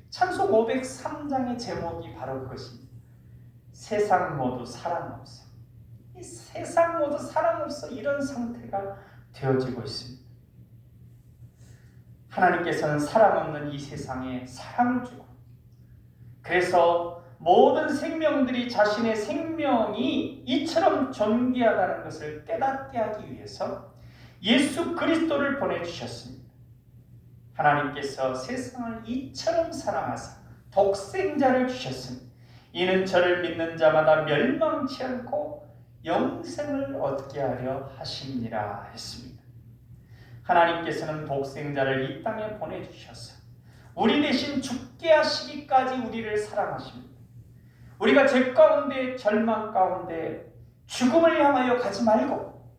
Speaker 1: 찬송 503장의 제목이 바로 그것입니다. 세상 모두 사랑 없어. 이 세상 모두 사랑 없어. 이런 상태가 되어지고 있습니다. 하나님께서는 사랑 없는 이 세상에 사랑을 주고, 그래서 모든 생명들이 자신의 생명이 이처럼 존귀하다는 것을 깨닫게 하기 위해서 예수 그리스도를 보내주셨습니다. 하나님께서 세상을 이처럼 사랑하사 독생자를 주셨습니다. 이는 저를 믿는 자마다 멸망치 않고 영생을 얻게 하려 하심이라 했습니다. 하나님께서는 독생자를 이 땅에 보내주셔서 우리 대신 죽게 하시기까지 우리를 사랑하십니다. 우리가 죄 가운데, 절망 가운데 죽음을 향하여 가지 말고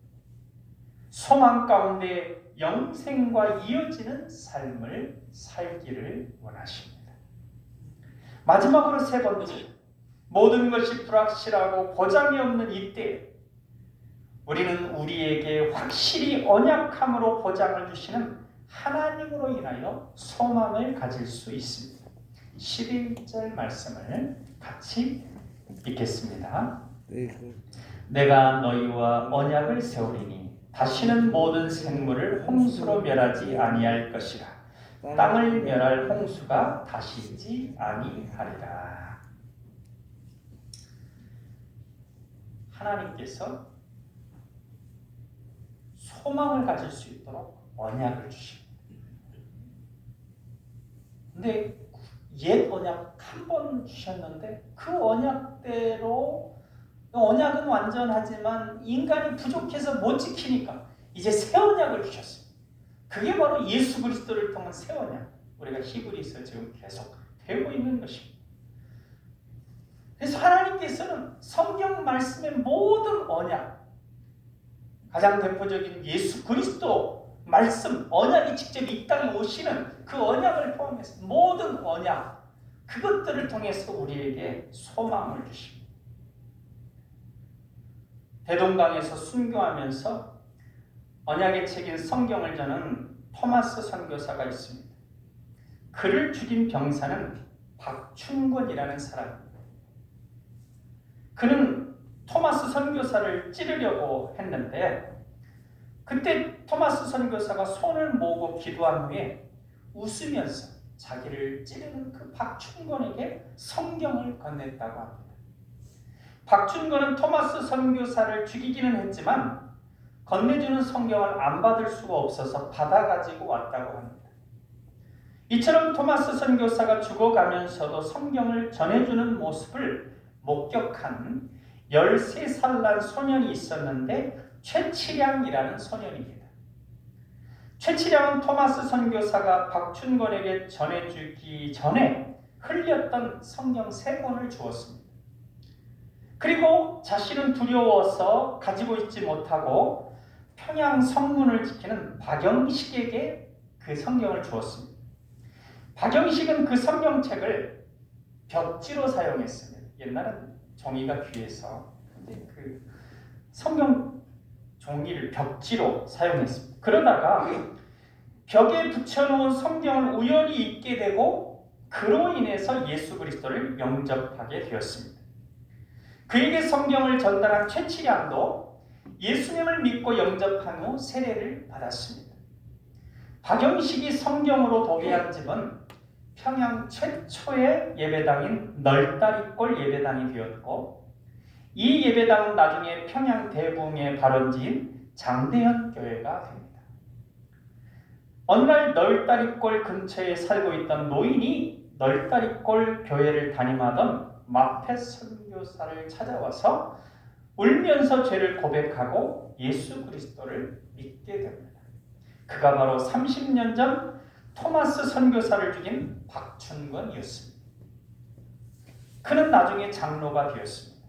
Speaker 1: 소망 가운데 영생과 이어지는 삶을 살기를 원하십니다. 마지막으로 세 번째, 모든 것이 불확실하고 보장이 없는 이때 우리는 우리에게 확실히 언약함으로 보장을 주시는 하나님으로 인하여 소망을 가질 수 있습니다. 11절 말씀을 같이 읽겠습니다. 내가 너희와 언약을 세우리니 다시는 모든 생물을 홍수로 멸하지 아니할 것이라. 땅을 멸할 홍수가 다시 있지 아니하리라. 하나님께서 소망을 가질 수 있도록 언약을 주십니다. 근데 옛 언약 한 번 주셨는데 그 언약대로, 언약은 완전하지만 인간이 부족해서 못 지키니까 이제 새 언약을 주셨습니다. 그게 바로 예수 그리스도를 통한 새 언약. 우리가 히브리서 지금 계속 배우고 있는 것입니다. 그래서 하나님께서는 성경 말씀의 모든 언약, 가장 대표적인 예수 그리스도 말씀, 언약이 직접 이 땅에 오시는 그 언약을 포함해서 모든 언약, 그것들을 통해서 우리에게 소망을 주십니다. 대동강에서 순교하면서 언약의 책인 성경을 저는 토마스 선교사가 있습니다. 그를 죽인 병사는 박충권이라는 사람입니다. 그는 토마스 선교사를 찌르려고 했는데 그때 토마스 선교사가 손을 모으고 기도한 후에 웃으면서 자기를 찌르는 그 박충권에게 성경을 건넸다고 합니다. 박충권은 토마스 선교사를 죽이기는 했지만 건네주는 성경을 안 받을 수가 없어서 받아가지고 왔다고 합니다. 이처럼 토마스 선교사가 죽어가면서도 성경을 전해주는 모습을 목격한 13살 난 소년이 있었는데 최치량이라는 소년입니다. 최치량은 토마스 선교사가 박춘권에게 전해주기 전에 흘렸던 성경 3권을 주었습니다. 그리고 자신은 두려워서 가지고 있지 못하고 평양 성문을 지키는 박영식에게 그 성경을 주었습니다. 박영식은 그 성경책을 벽지로 사용했습니다. 옛날엔 종이가 귀해서 그 성경 종이를 벽지로 사용했습니다. 그러다가 벽에 붙여놓은 성경을 우연히 읽게 되고 그로 인해서 예수 그리스도를 영접하게 되었습니다. 그에게 성경을 전달한 최치량도 예수님을 믿고 영접한 후 세례를 받았습니다. 박영식이 성경으로 도배한 집은 평양 최초의 예배당인 널다리골 예배당이 되었고 이 예배당은 나중에 평양 대붕의 발원지인 장대현 교회가 됩니다. 어느 날 널다리골 근처에 살고 있던 노인이 널다리골 교회를 담임하던 마페 선교사를 찾아와서 울면서 죄를 고백하고 예수 그리스도를 믿게 됩니다. 그가 바로 30년 전 토마스 선교사를 죽인 박춘권이었습니다. 그는 나중에 장로가 되었습니다.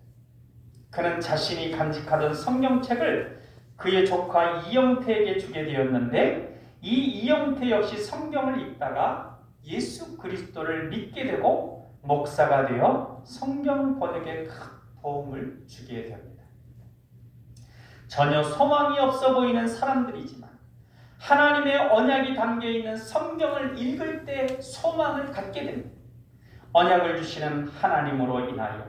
Speaker 1: 그는 자신이 간직하던 성경책을 그의 조카 이영태에게 주게 되었는데 이 이영태 역시 성경을 읽다가 예수 그리스도를 믿게 되고 목사가 되어 성경 번역에 큰 도움을 주게 됩니다. 전혀 소망이 없어 보이는 사람들이지만 하나님의 언약이 담겨있는 성경을 읽을 때 소망을 갖게 됩니다. 언약을 주시는 하나님으로 인하여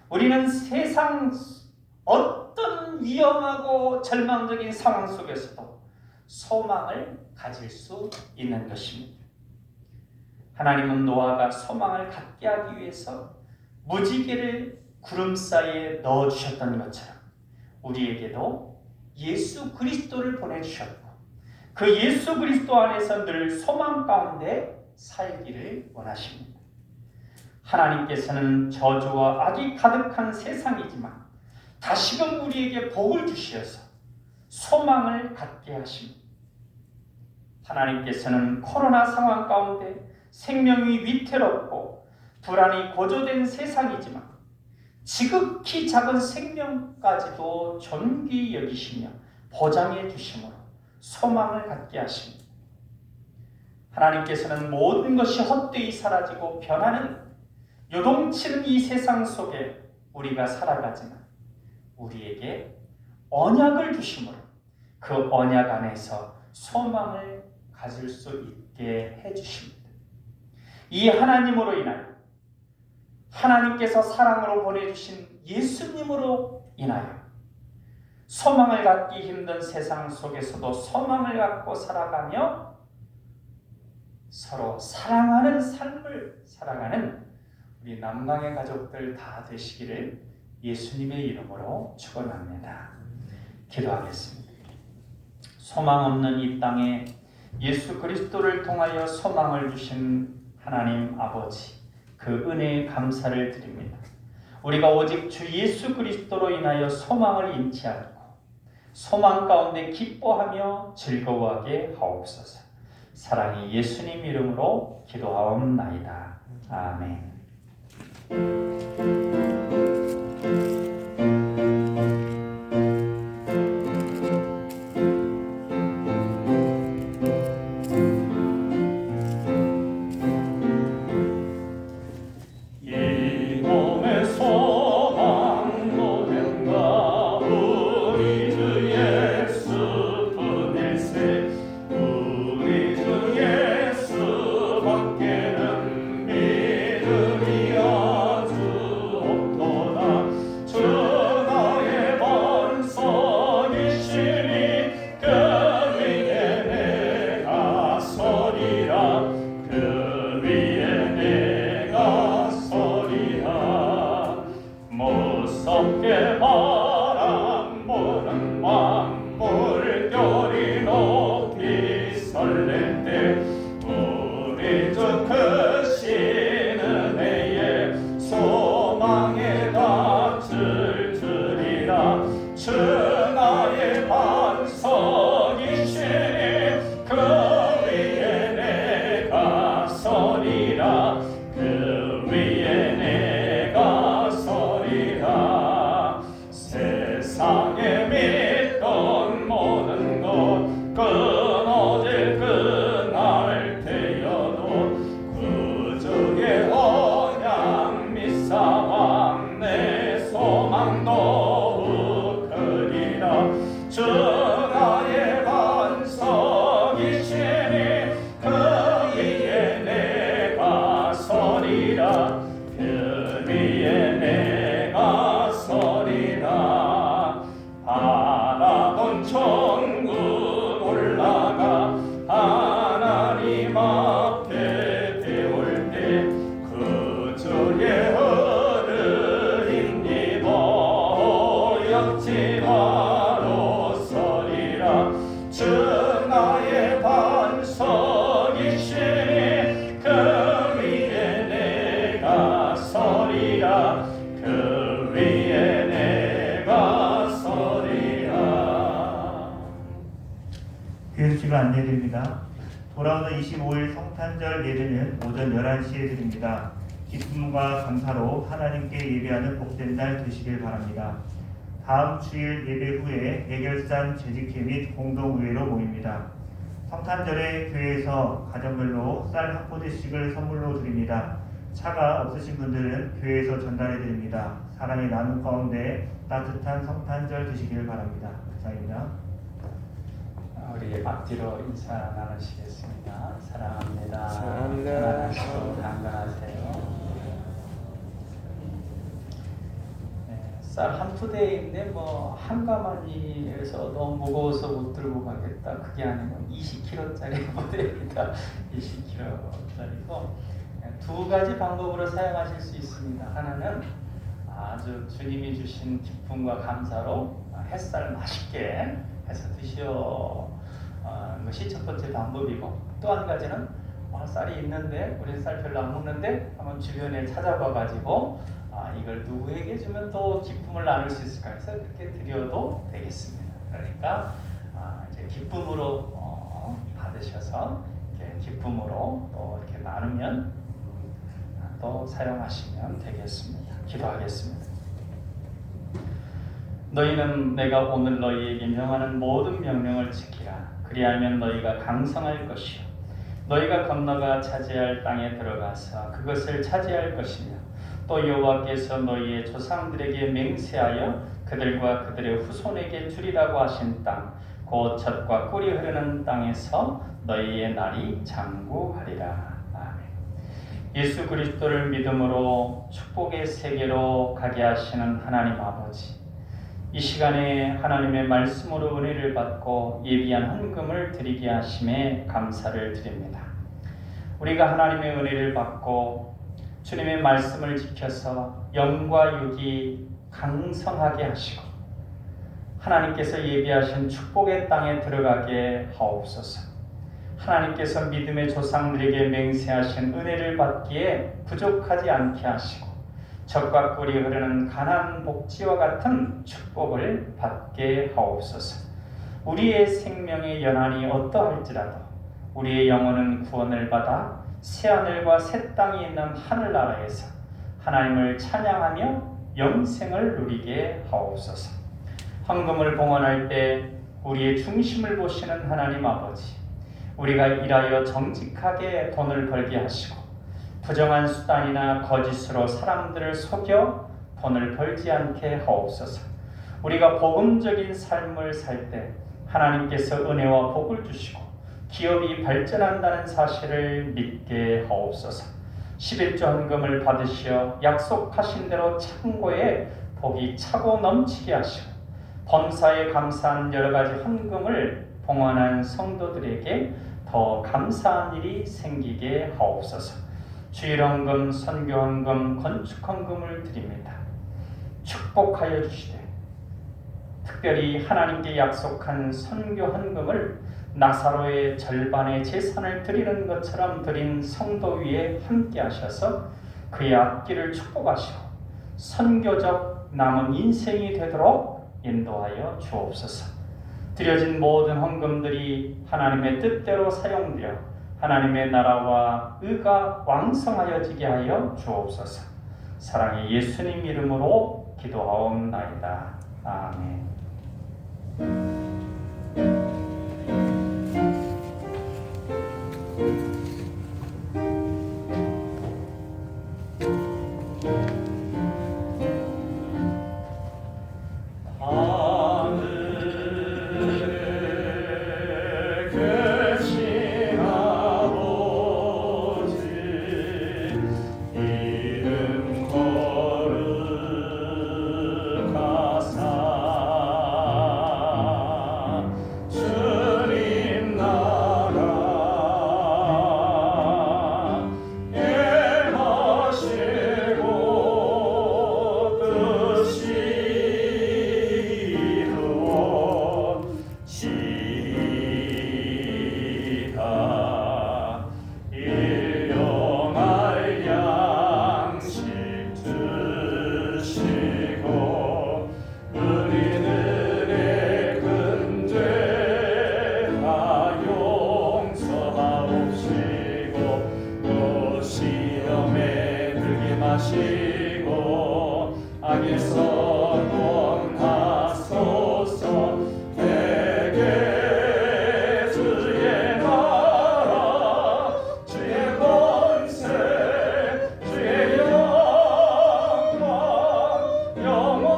Speaker 1: 우리는 세상 어떤 위험하고 절망적인 상황 속에서도 소망을 가질 수 있는 것입니다. 하나님은 노아가 소망을 갖게 하기 위해서 무지개를 구름 사이에 넣어주셨던 것처럼 우리에게도 예수 그리스도를 보내주셨고 그 예수 그리스도 안에서 늘 소망 가운데 살기를 원하십니다. 하나님께서는 저주와 악이 가득한 세상이지만 다시금 우리에게 복을 주시어서 소망을 갖게 하십니다. 하나님께서는 코로나 상황 가운데 생명이 위태롭고 불안이 고조된 세상이지만 지극히 작은 생명까지도 존귀히 여기시며 보장해 주심으로 소망을 갖게 하십니다. 하나님께서는 모든 것이 헛되이 사라지고 변하는 요동치는 이 세상 속에 우리가 살아가지만 우리에게 언약을 주심으로 그 언약 안에서 소망을 가질 수 있게 해주십니다. 이 하나님으로 인하여 하나님께서 사랑으로 보내주신 예수님으로 인하여 소망을 갖기 힘든 세상 속에서도 소망을 갖고 살아가며 서로 사랑하는 삶을 살아가는 우리 남강의 가족들 다 되시기를 예수님의 이름으로 축원합니다. 기도하겠습니다. 소망 없는 이 땅에 예수 그리스도를 통하여 소망을 주신 하나님 아버지, 그 은혜에 감사를 드립니다. 우리가 오직 주 예수 그리스도로 인하여 소망을 인치하고 소망 가운데 기뻐하며 즐거워하게 하옵소서. 사랑의 예수님 이름으로 기도하옵나이다. 아멘.
Speaker 3: 무섭게 바람 부는 밤 물결이 높이 설렐 때 우리 주 크신 은혜에 소망에 닿을 줄이라. 주 나의 반석이시니 그 위에 내가 서리라. 그 위에 내가 서리라. 세상에 믿던 모든 것 끊어질 그날 되어도 구주의 언약 미사왕 내 소망 더욱 크리라. 주 나의 반석이시니 그 위에 내가 서리라. 그 위에 내가 서리라. 바라던 천국 올라가 하나님 앞에 배울 때 구주의 은을 입어 역지바로 서리라. 주 나의 반석이시니 그 위에 내가 서리라. 그 위에 내가 서리라.
Speaker 4: 교육지가 안내드립니다. 돌아오는 25일 성탄절 예배는 오전 11시에 드립니다. 기쁨과 감사로 하나님께 예배하는 복된 날 되시길 바랍니다. 다음 주일 예배 후에 예결산 재직회 및 공동의회로 모입니다. 성탄절에 교회에서 가정별로 쌀 한 포대씩을 선물로 드립니다. 차가 없으신 분들은 교회에서 전달해 드립니다. 사랑의 나눔 가운데 따뜻한 성탄절 되시길 바랍니다. 감사합니다.
Speaker 1: 우리 앞뒤로 인사 나누시겠습니다. 사랑합니다.
Speaker 5: 사랑합니다.
Speaker 1: 편안하시고 강건하세요. 쌀 한 푸대인데 뭐 한가마니 해서 너무 무거워서 못 들고 가겠다. 그게 아니고 20kg짜리 푸대입니다. 20kg짜리고 두 가지 방법으로 사용하실 수 있습니다. 하나는 아주 주님이 주신 기쁨과 감사로 햇살 맛있게 해서 드시오. 것이 첫 번째 방법이고, 또 한 가지는 쌀이 있는데 우리 쌀 별로 안 먹는데 한번 주변에 찾아봐 가지고 이걸 누구에게 주면 또 기쁨을 나눌 수 있을까 해서 그렇게 드려도 되겠습니다. 그러니까 이제 기쁨으로 받으셔서 이렇게 기쁨으로 또 이렇게 나누면 또 사용하시면 되겠습니다. 기도하겠습니다. 너희는 내가 오늘 너희에게 명하는 모든 명령을 지키라. 그리하면 너희가 강성할 것이요 너희가 건너가 차지할 땅에 들어가서 그것을 차지할 것이며 또 여호와께서 너희의 조상들에게 맹세하여 그들과 그들의 후손에게 주리라고 하신 땅, 곧 젖과 꿀이 흐르는 땅에서 너희의 날이 장구하리라. 아멘. 예수 그리스도를 믿음으로 축복의 세계로 가게 하시는 하나님 아버지, 이 시간에 하나님의 말씀으로 은혜를 받고 예비한 헌금을 드리게 하심에 감사를 드립니다. 우리가 하나님의 은혜를 받고 주님의 말씀을 지켜서 영과 육이 강성하게 하시고 하나님께서 예비하신 축복의 땅에 들어가게 하옵소서. 하나님께서 믿음의 조상들에게 맹세하신 은혜를 받기에 부족하지 않게 하시고 적과 꿀이 흐르는 가나안 복지와 같은 축복을 받게 하옵소서. 우리의 생명의 연한이 어떠할지라도 우리의 영혼은 구원을 받아 새하늘과 새 땅이 있는 하늘나라에서 하나님을 찬양하며 영생을 누리게 하옵소서. 헌금을 봉헌할 때 우리의 중심을 보시는 하나님 아버지, 우리가 일하여 정직하게 돈을 벌게 하시고 부정한 수단이나 거짓으로 사람들을 속여 돈을 벌지 않게 하옵소서. 우리가 복음적인 삶을 살 때 하나님께서 은혜와 복을 주시고 기업이 발전한다는 사실을 믿게 하옵소서. 11조 헌금을 받으시어 약속하신 대로 창고에 복이 차고 넘치게 하시고 범사에 감사한 여러 가지 헌금을 봉헌한 성도들에게 더 감사한 일이 생기게 하옵소서. 주일헌금, 선교헌금, 건축헌금을 드립니다. 축복하여 주시되 특별히 하나님께 약속한 선교헌금을 나사로의 절반의 재산을 드리는 것처럼 드린 성도 위에 함께 하셔서 그의 앞길을 축복하시고 선교적 남은 인생이 되도록 인도하여 주옵소서. 드려진 모든 헌금들이 하나님의 뜻대로 사용되어 하나님의 나라와 의가 왕성하여지게 하여 주옵소서. 사랑의 예수님 이름으로 기도하옵나이다. 아멘.
Speaker 3: 하시고 악에서 구원하소서. 내게 주의 나라 주의 권세 주의 영광 영원히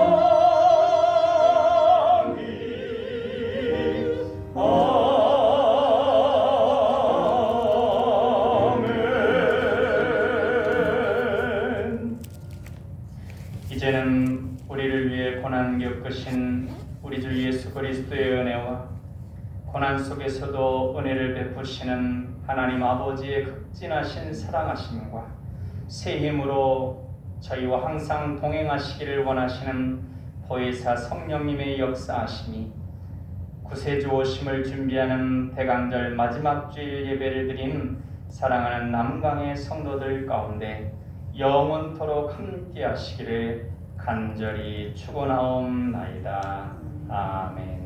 Speaker 1: 이제는 우리를 위해 고난 겪으신 우리 주 예수 그리스도의 은혜와 고난 속에서도 은혜를 베푸시는 하나님 아버지의 극진하신 사랑하심과 새 힘으로 저희와 항상 동행하시기를 원하시는 보혜사 성령님의 역사하심이 구세주 오심을 준비하는 대강절 마지막 주일 예배를 드린 사랑하는 남강의 성도들 가운데 영원토록 함께 하시기를 간절히 축원하옵나이다. 아멘.